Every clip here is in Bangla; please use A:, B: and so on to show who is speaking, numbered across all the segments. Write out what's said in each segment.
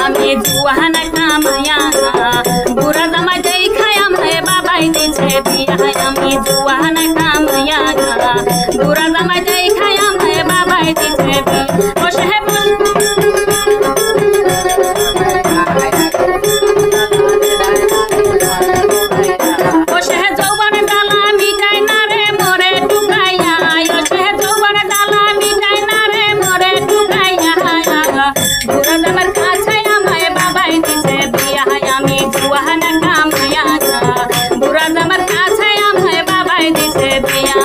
A: আমি জুয়ানা কামায়া বুড়া জামাই দেখাই আমায় বাবাই দিছে বিয়া আমি জুয়ানা কামায়া বুড়া জামাই দেখাই আমায় বাবাই দিছে বিয়া বসে বল বসে যৌবন ডালা মিটাই না রে মোরে টুকাইয়া বসে যৌবন ডালা মিটাই না রে মোরে টুকাইয়া বুড়া জামার কাছে আমায় বাবাই দিছে বিয়া আমি জুয়ানা কামায়া বুড়া জামার কাছে আমায় বাবাই দিছে বিয়া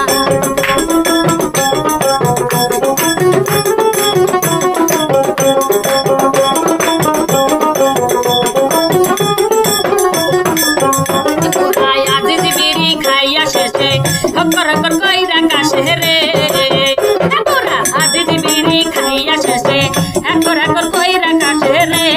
A: হকর হকর কইরা কাশে রে বুড়া আজ বিড়ি খাইয়া শেষে হকর হকর কইরা কাশে রে